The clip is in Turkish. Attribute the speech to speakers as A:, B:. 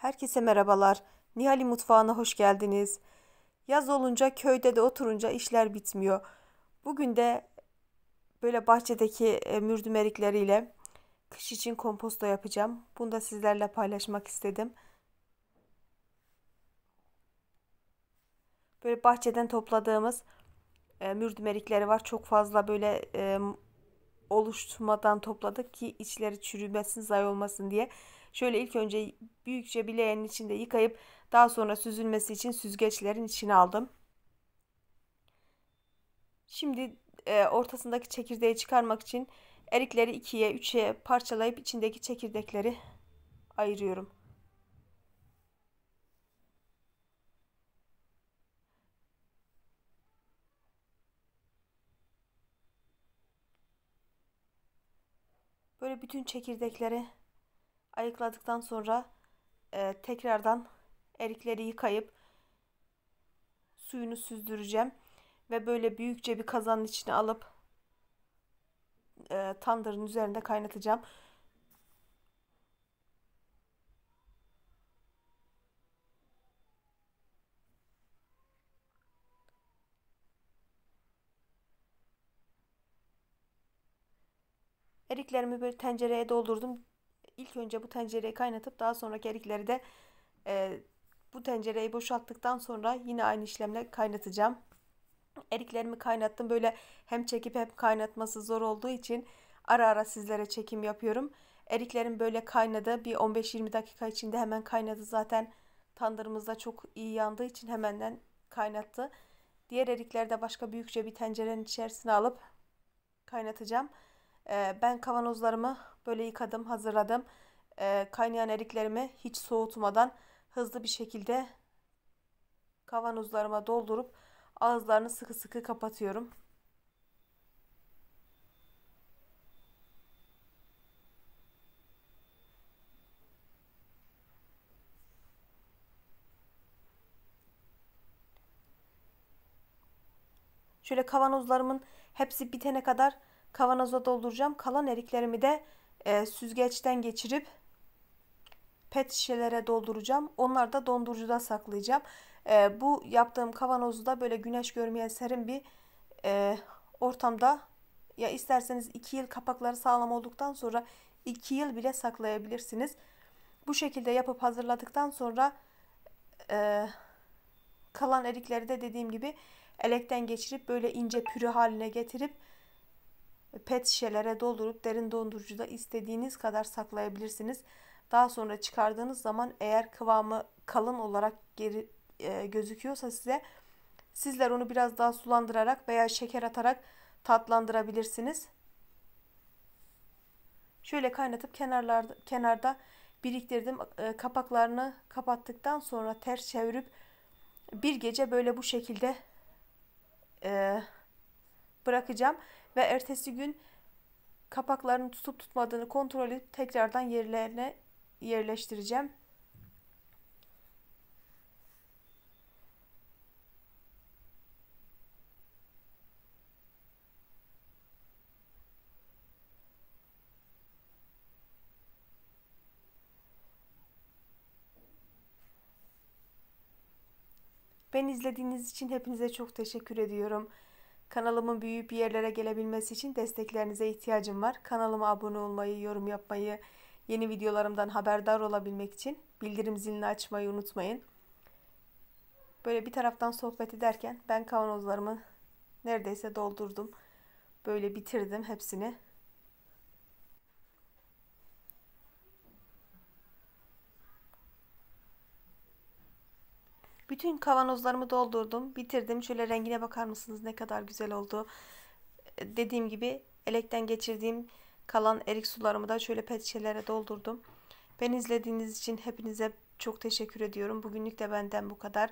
A: Herkese merhabalar. Nihal'in mutfağına hoş geldiniz. Yaz olunca köyde de oturunca işler bitmiyor. Bugün de böyle bahçedeki mürdüm erikleriyle kış için komposto yapacağım. Bunu da sizlerle paylaşmak istedim. Böyle bahçeden topladığımız mürdüm erikleri var. Çok fazla böyle oluşturmadan topladık ki içleri çürümesin, zayi olmasın diye. Şöyle ilk önce büyükçe bir leğenin içinde yıkayıp daha sonra süzülmesi için süzgeçlerin içine aldım. Şimdi ortasındaki çekirdeği çıkarmak için erikleri ikiye, üçe parçalayıp içindeki çekirdekleri ayırıyorum. Böyle bütün çekirdekleri ayıkladıktan sonra tekrardan erikleri yıkayıp suyunu süzdüreceğim ve böyle büyükçe bir kazanın içine alıp tandırın üzerinde kaynatacağım. Eriklerimi böyle tencereye doldurdum. İlk önce bu tencereyi kaynatıp daha sonraki erikleri de e, bu tencereyi boşalttıktan sonra yine aynı işlemle kaynatacağım. Eriklerimi kaynattım. Böyle hem çekip hem kaynatması zor olduğu için ara ara sizlere çekim yapıyorum. Eriklerim böyle kaynadı. Bir 15-20 dakika içinde hemen kaynadı. Zaten tandırımızda çok iyi yandığı için hemenden kaynattı. Diğer erikleri de başka büyükçe bir tencerenin içerisine alıp kaynatacağım. Ben kavanozlarımı böyle yıkadım, hazırladım. Kaynayan eriklerimi hiç soğutmadan hızlı bir şekilde kavanozlarıma doldurup ağızlarını sıkı sıkı kapatıyorum. Şöyle kavanozlarımın hepsi bitene kadar kavanoza dolduracağım. Kalan eriklerimi de süzgeçten geçirip pet şişelere dolduracağım. Onları da dondurucuda saklayacağım. Bu yaptığım kavanozu da böyle güneş görmeyen serin bir ortamda, ya isterseniz 2 yıl kapakları sağlam olduktan sonra 2 yıl bile saklayabilirsiniz. Bu şekilde yapıp hazırladıktan sonra e, kalan erikleri de dediğim gibi elekten geçirip böyle ince püre haline getirip pet şişelere doldurup derin dondurucuda istediğiniz kadar saklayabilirsiniz. Daha sonra çıkardığınız zaman eğer kıvamı kalın olarak gözüküyorsa sizler onu biraz daha sulandırarak veya şeker atarak tatlandırabilirsiniz. Şöyle kaynatıp kenarda biriktirdim. Kapaklarını kapattıktan sonra ters çevirip bir gece böyle bu şekilde e, bırakacağım ve ertesi gün kapaklarını tutup tutmadığını kontrol edip tekrardan yerlerine yerleştireceğim. Beni izlediğiniz için hepinize çok teşekkür ediyorum. Kanalımın büyüyüp bir yerlere gelebilmesi için desteklerinize ihtiyacım var. Kanalıma abone olmayı, yorum yapmayı, yeni videolarımdan haberdar olabilmek için bildirim zilini açmayı unutmayın. Böyle bir taraftan sohbet ederken ben kavanozlarımı neredeyse doldurdum. Böyle bitirdim hepsini. Bütün kavanozlarımı doldurdum, bitirdim. Şöyle rengine bakar mısınız ne kadar güzel oldu. Dediğim gibi elekten geçirdiğim kalan erik sularımı da şöyle pet şişelere doldurdum. Beni izlediğiniz için hepinize çok teşekkür ediyorum. Bugünlük de benden bu kadar.